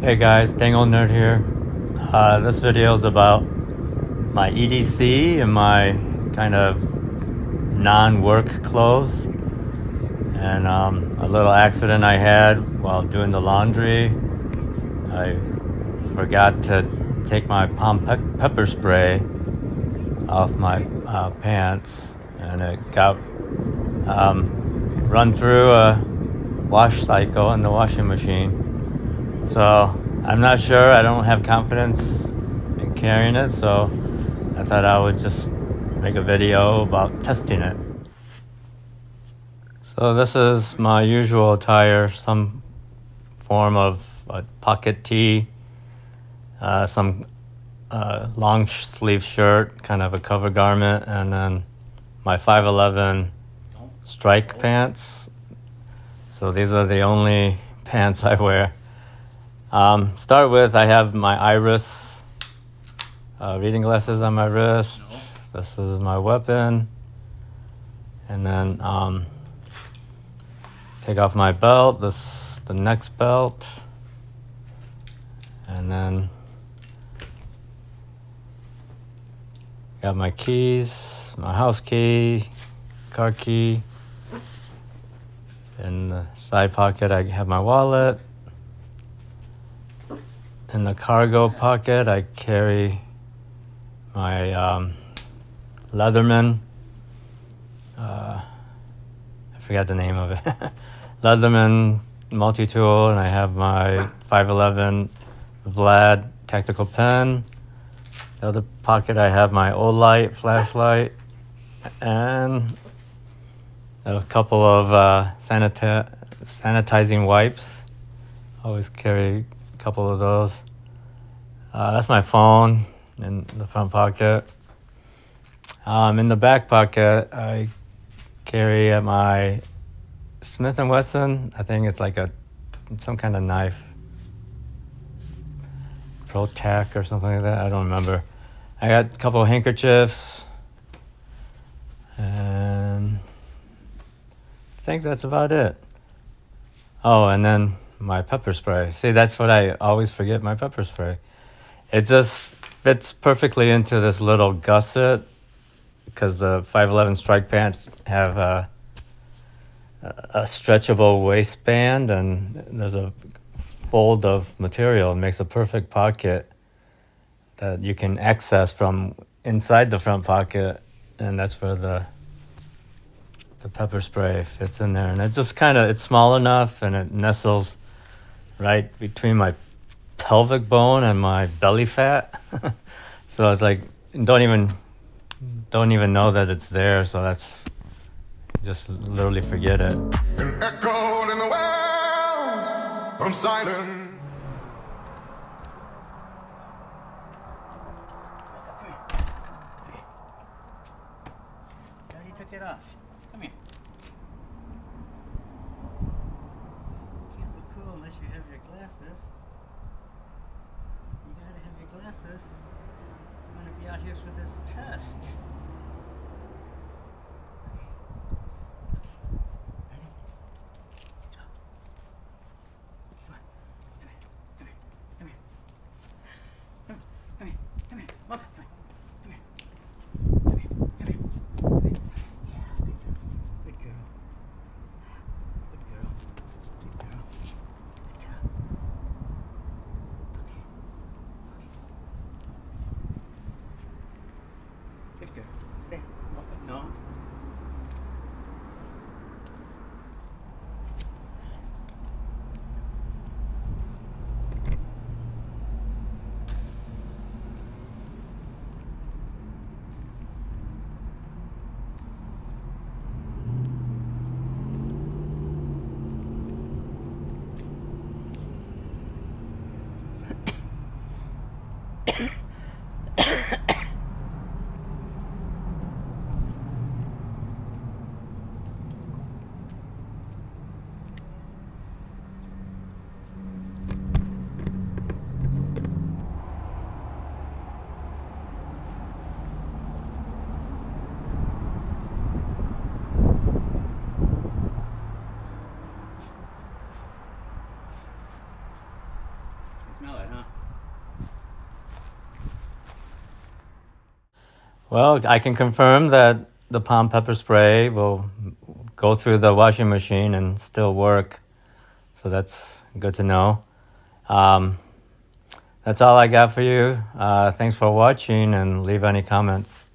Hey guys, Dang Old Nerd here. This video is about my EDC and my kind of non-work clothes and a little accident I had while doing the laundry. I forgot to take my pepper spray off my pants and it got run through a wash cycle in the washing machine. So I'm not sure. I don't have confidence in carrying it, so I thought I would just make a video about testing it. So this is my usual attire, some form of a pocket tee, some long sleeve shirt, kind of a cover garment, and then my 511 strike pants. So these are the only pants I wear. Start with, I have my iris reading glasses on my wrist. This is my weapon. And then take off my belt, the next belt. And then got my keys, my house key, car key. In the side pocket I have my wallet. In the cargo pocket, I carry my Leatherman. I forgot the name of it. Leatherman multi-tool, and I have my 511 Vlad tactical pen. The other pocket, I have my Olight flashlight and a couple of sanitizing wipes. Always carry a couple of those. That's my phone in the front pocket. In the back pocket, I carry my Smith & Wesson. I think it's like some kind of knife. Pro-Tac or something like that. I don't remember. I got a couple of handkerchiefs. And I think that's about it. Oh, and then my pepper spray. See, that's what I always forget, my pepper spray. It just fits perfectly into this little gusset because the 511 strike pants have a stretchable waistband and there's a fold of material. It makes a perfect pocket that you can access from inside the front pocket, and that's where the pepper spray fits in there. And it just it's small enough and it nestles right between my pelvic bone and my belly fat. So it's like don't even know that it's there, so that's just literally forget it. An echo in the wells from silence. Daddy took it off. Come here. Can't look cool unless you have your glasses. You gotta have your glasses. I'm gonna be out here for this test. Good girl. smell it, huh? Well, I can confirm that the palm pepper spray will go through the washing machine and still work. So that's good to know. That's all I got for you. Thanks for watching, and leave any comments.